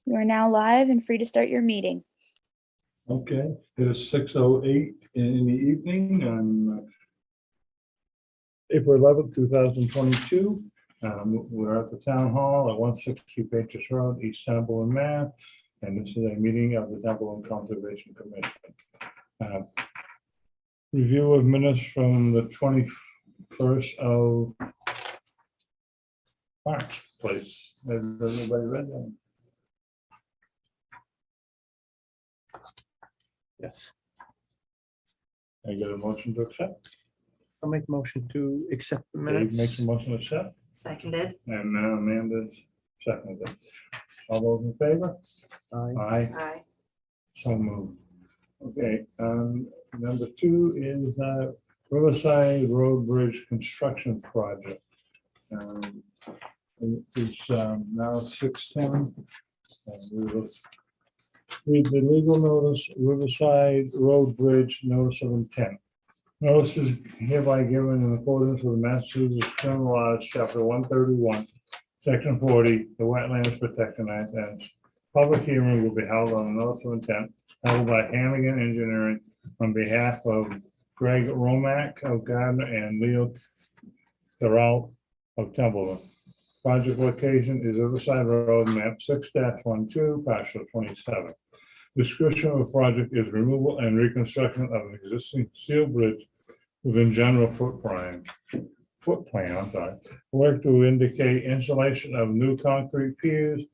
You are now live and free to start your meeting. Okay, it's 6:08 in the evening on April 11th, 2022. We're at the town hall at 160 Patriots Road, East Temple, Mass. And this is a meeting of the Temple Conservation Commission. Review of minutes from the 21st of March, please. Has everybody read them? Yes, Can I get a motion to accept? I'll make a motion to accept the Dave makes minutes. a motion to accept, Seconded. and now Amanda's seconded. All those in favor? Aye. Aye. Aye. So moved. Okay, number 2 is Riverside Road Bridge Construction Project. It's now 6:10. And we will read the legal notice, Riverside Road Bridge Notice of Intent. Notice is hereby given in accordance with the Massachusetts General Laws, Chapter 131, Section 40, the Wetlands Protection Act, and public hearing will be held on a notice of intent held by Hannigan Engineering on behalf of Greg Romack of Gardner and Leo Thoreau of Templeton. Project location is Riverside Road, map 6-12, parcel 27. Description of the project is removal and reconstruction of an existing steel bridge within general footprint. Work to indicate installation of new concrete piers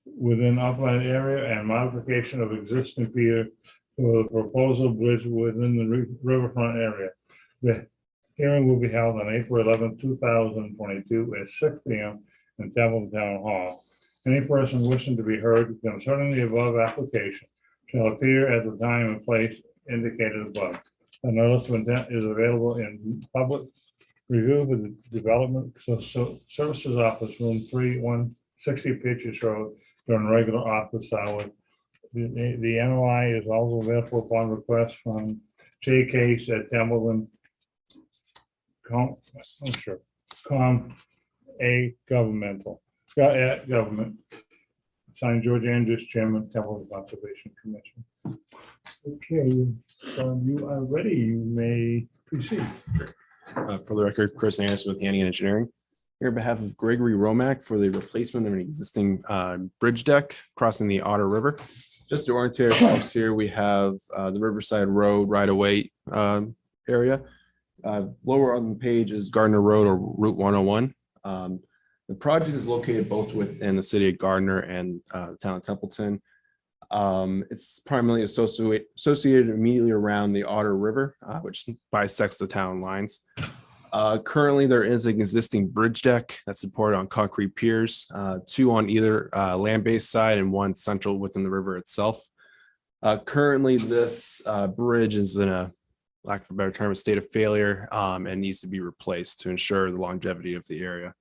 within upland area and modification of existing pier for the proposal bridge within the riverfront area. The hearing will be held on April 11, 2022 at 6 p.m. in Templeton Town Hall. Any person wishing to be heard concerning the above application shall appear at the time and place indicated above. A notice of intent is available in public review with the Development Services Office, room 160 Patriots Road, during regular office hours. The NOI is also available upon request from J. Case at Templeton Government. Signed, George Andrews, Chairman, Templeton Conservation Commission. Okay, so you are ready. You may proceed. For the record, Chris Anderson with Hannigan Engineering. Here on behalf of Gregory Romack for the replacement of an existing bridge deck crossing the Otter River. Just to orientate ourselves here, we have the Riverside Road right-of-way area. Lower on the page is Gardner Road or Route 101. The project is located both within the city of Gardner and the town of Templeton. It's primarily associated immediately around the Otter River, which bisects the town lines. Currently, there is an existing bridge deck that's supported on concrete piers, 2 on either land-based side and 1 central within the river itself. Currently, this bridge is in a, lack of a better term, a state of failure and needs to be replaced to ensure the longevity of the area.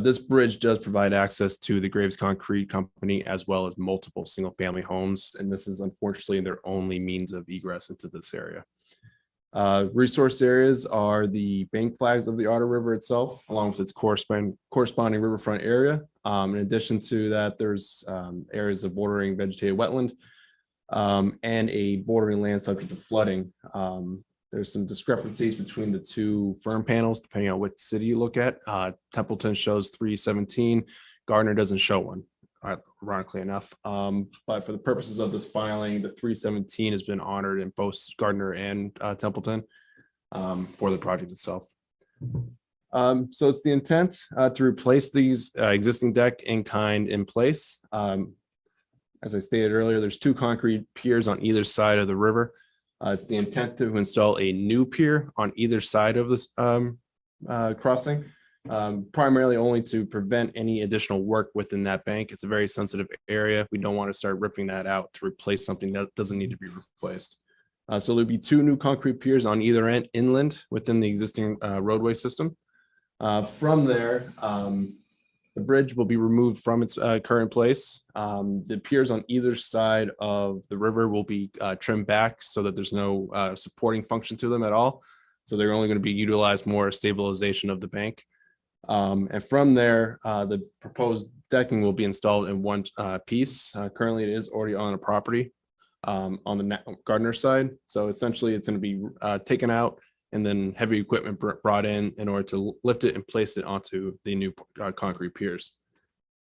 This bridge does provide access to the Graves Concrete Company as well as multiple single-family homes, and this is unfortunately their only means of egress into this area. Resource areas are the bank flags of the Otter River itself, along with its corresponding riverfront area. In addition to that, there's areas of bordering vegetated wetland and a bordering land subject to flooding. There's some discrepancies between the 2 firm panels, depending on what city you look at. Templeton shows 317, Gardner doesn't show one, ironically enough. But for the purposes of this filing, the 317 has been honored in both Gardner and Templeton for the project itself. So it's the intent to replace these existing deck in kind in place. As I stated earlier, there's 2 concrete piers on either side of the river. It's the intent to install a new pier on either side of this crossing, primarily only to prevent any additional work within that bank. It's a very sensitive area. We don't want to start ripping that out to replace something that doesn't need to be replaced. So there'll be 2 new concrete piers on either end inland within the existing roadway system. From there, the bridge will be removed from its current place. The piers on either side of the river will be trimmed back so that there's no supporting function to them at all. So they're only going to be utilized more stabilization of the bank. And from there, the proposed decking will be installed in one piece. Currently, it is already on a property on the Gardner side. So essentially, it's going to be taken out and then heavy equipment brought in order to lift it and place it onto the new concrete piers.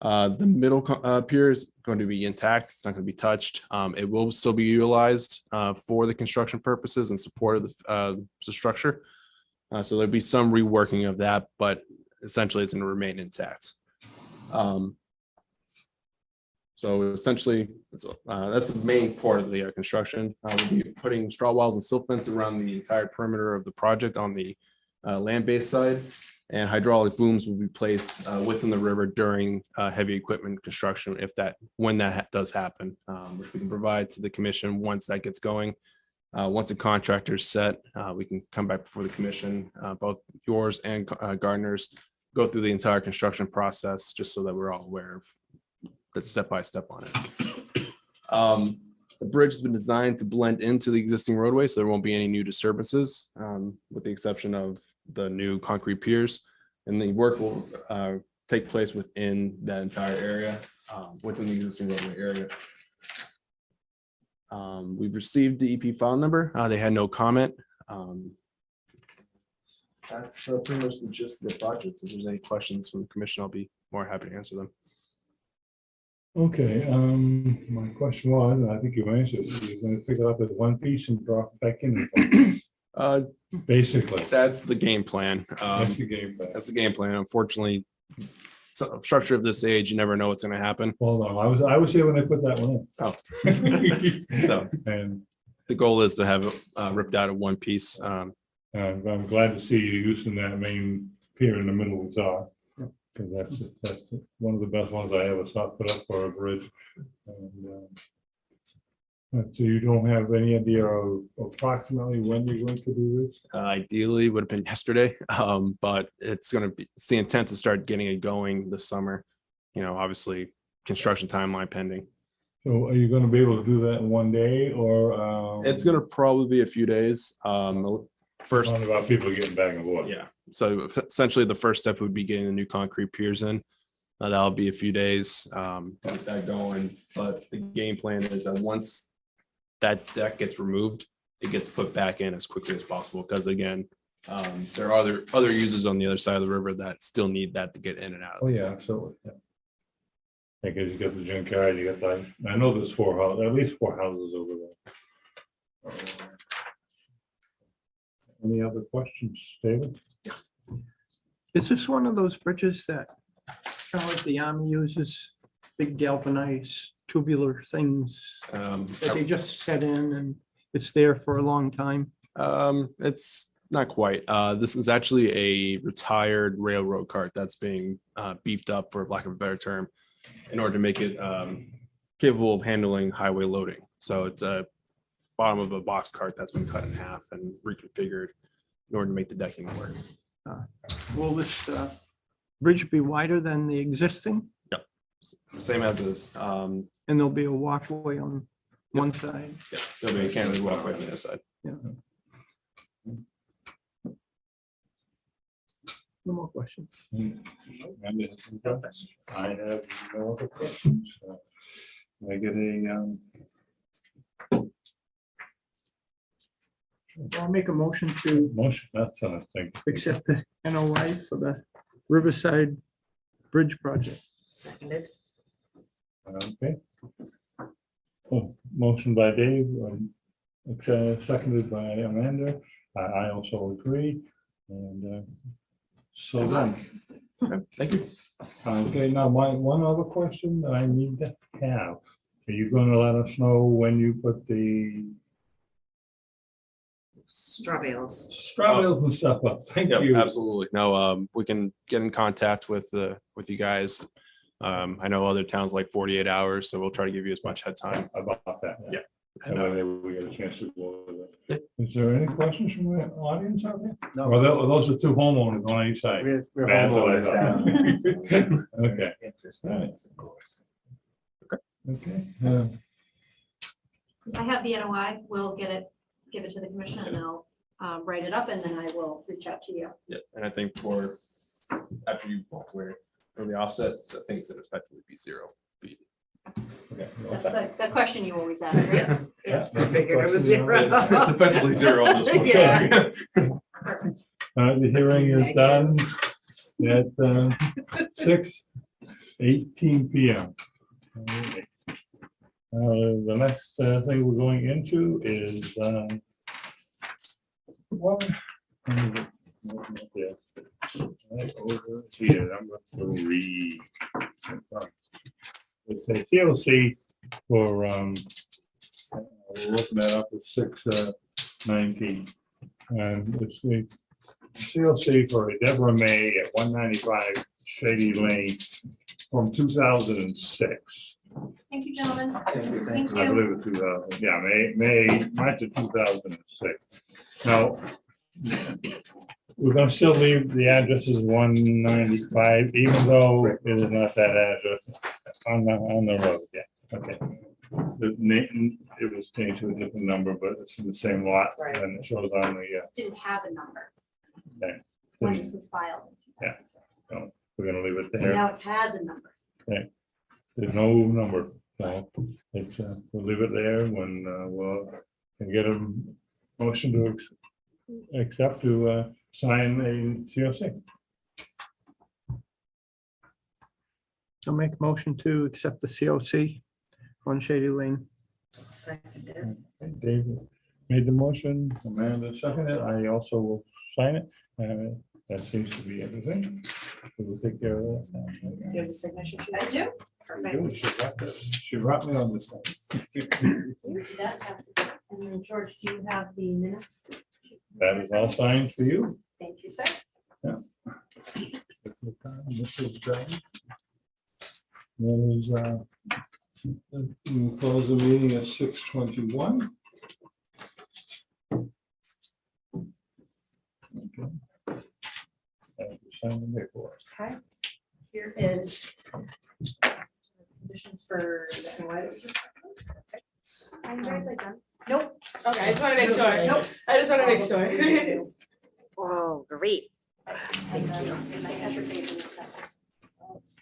The middle pier is going to be intact. It's not going to be touched. It will still be utilized for the construction purposes and support of the structure. So there'll be some reworking of that, but essentially it's going to remain intact. So essentially, that's the main part of the construction. We'll be putting straw walls and silt fence around the entire perimeter of the project on the land-based side, and hydraulic booms will be placed within the river during heavy equipment construction when that does happen, which we can provide to the commission once that gets going. Once a contractor is set, we can come back before the commission, both yours and Gardner's, go through the entire construction process, just so that we're all aware of the step-by-step on it. The bridge has been designed to blend into the existing roadway, so there won't be any new disturbances, with the exception of the new concrete piers. And the work will take place within that entire area, within the existing roadway area. We've received the EP file number. They had no comment. That's pretty much the gist of the project. If there's any questions from the commission, I'll be more happy to answer them. Okay, my question was, and I think you answered, you're gonna pick it up as one piece and drop it back in. Basically, That's the game plan. that's the game plan. That's the game plan. Unfortunately, so structure of this age, you never know what's going to happen. Well, no, I was here when they put that one Oh. in. So And the goal is to have it ripped out of one piece. I'm glad to see you using that main pier in the middle of the dock. Because that's one of the best ones I ever saw put up for a bridge. And, so you don't have any idea of approximately when you're going to do this? Ideally would have been yesterday, but it's the intent to start getting it going this summer. Obviously construction timeline pending. So are you gonna be able to do that in one day or? It's going to probably be a few days. First, Talking about people getting back and forth. yeah. So essentially the first step would be getting the new concrete piers in. That'll be a few days, get that going. But the game plan is that once that deck gets removed, it gets put back in as quickly as possible. Because again, there are other users on the other side of the river that still need that to get in and out. Oh, yeah, absolutely. Yeah. Because you got the junkyard, you got I know there's at least four houses over there. Any other questions, David? Is this one of those bridges that kind of like the Army uses, big galvanized tubular things that they just set in and it's there for a long time? It's not quite. This is actually a retired railroad cart that's being beefed up, for lack of a better term, in order to make it capable of handling highway loading. So it's a bottom of a box cart that's been cut in half and reconfigured in order to make the decking work. Will this bridge be wider than the existing? Same as is. And there'll be a walkway on one side? Yeah, there'll be a canopy walkway on the other side. No more questions. I have no other questions. I get a I'll make a motion to motion, that's a thing. accept the NOI for the Riverside Bridge project. Seconded. Okay. Oh, motion by Dave, seconded by Amanda. I also agree. And so then, Thank you. okay, now one other question that I need to have. Are you going to let us know when you put the straw bales. straw bales and stuff up? Thank Yep, you. absolutely. No, we can get in contact with you guys. I know other towns like 48 hours, so we'll try to give you as much head time. About that. Yeah. And then we get a chance to go over that. Is there any questions from the audience out there? No. Well, those are two homeowners on each side. We're That's what I homeowners thought. now. Okay, Interest, of course. okay. I have the NOI, we'll give it to the commission and they'll write it up and then I will reach out to you. Yeah, and I think for after you where from the offset, I think it's effectively be 0 feet. Okay. That's the question you always ask, right? Yes. Yes. I figured it was zero. It's effectively 0 on this one. Yeah. Perfect. The hearing is done at 6:18 PM. Alright. The next thing we're going into is one. Yeah. Right over here, number 3. It's a TLC for, we're looking that up at 6:19. And it's the CLC for Deborah May at 195 Shady Lane from 2006. Thank you, gentlemen. Thank I you. believe it's 2000, yeah, March of 2006. Now, we're gonna still leave the address as 195, even though it is not that address on the road, yeah, okay. The name, it was changed to a different number, but it's in the same lot, Right. and it shows on the, Didn't have a number okay. when this was filed. Yeah. We're gonna leave it So there. now it has a number. There's no number, so it's, we'll leave it there when, we'll can get a motion to accept to, sign a COC. I'll make a motion to accept the COC on Shady Lane. Seconded. David made the motion, Amanda seconded, I also will sign it, that seems to be everything. So we'll take care of You that. have the signature sheet? I do. Perfect. She brought me on this one. That has to be- And then George, do you have the minutes? That is all signed for you. Thank you, sir. This is done. That is, we'll close the meeting at 6:21. Okay. And you sign the paperwork. Okay. Here is conditions for. Nope. Okay, I just want to make sure. Nope. I just want to make sure. Whoa, great. Thank you. And I have your face in that.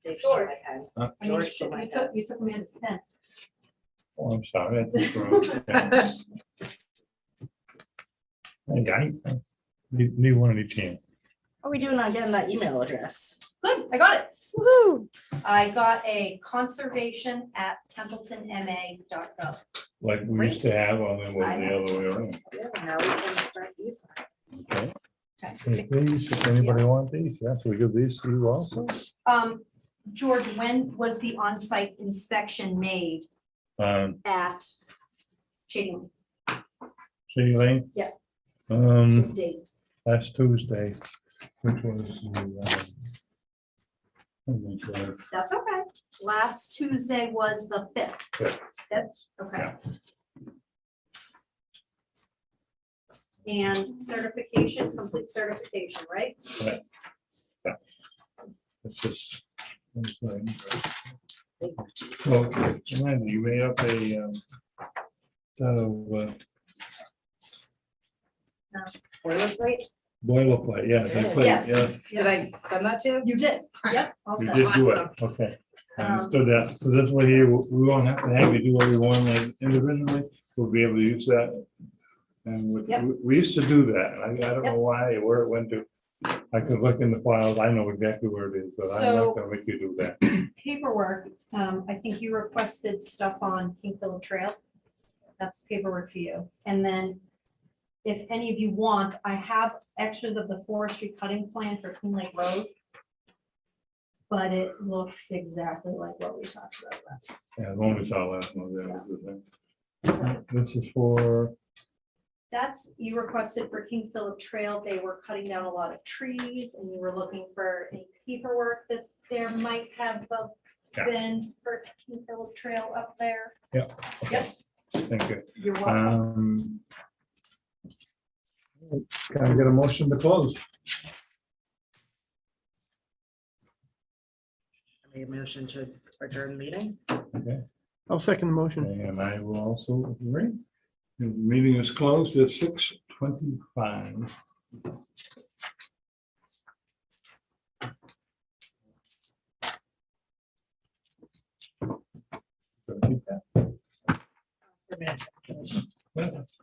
Dave Sure. stole my pen. Huh? I mean, George stole my pen. you took Amanda's pen. Oh, I'm sorry. Hey, need one of each hand. What are we doing on getting that email address? Good, I got it. Woo! I got a conservation@templetonma.gov. Like we used to have, only was the other way around. Yeah, now we can start these. Okay. Hey, these, if anybody want these, yes, we give these to you also. George, when was the on-site inspection made at Shady Lane? Shady Lane? Yeah. Um, Date. last Tuesday, which was the, let me see. That's okay. Last Tuesday was the 5th. Fifth. Fifth, okay. And certification, complete certification, right? It's just. Well, Amanda, you made up a, Boilerplate? boilerplate, yeah. they put- Yes. yeah, Did I send that to you? You did. Yep. all You set. did do it, okay. I understood that, so this way here, we won't have to have you do every one like individually, we'll be able to use that. And Yep. we used to do that, and I don't know Yep. why, where it went to. I could look in the files, I know exactly where it is, but I'm So- not gonna make you do that. Paperwork, I think you requested stuff on King Philip Trail. That's paperwork for you. And then if any of you want, I have extras of the forestry cutting plan for King Lake Road. But it looks exactly like what we talked about last. Yeah, I've only saw last one there. This is for, That's, you requested for King Philip Trail. They were cutting down a lot of trees and you were looking for any paperwork that there might have Yeah. been for King Philip Trail up there. okay, Yep, thank you. you're welcome. Can I get a motion to close? I made a motion to adjourn the meeting. Okay, I'll second the motion. and I will also agree. The meeting is closed at 6:25. Keep that. For management commission.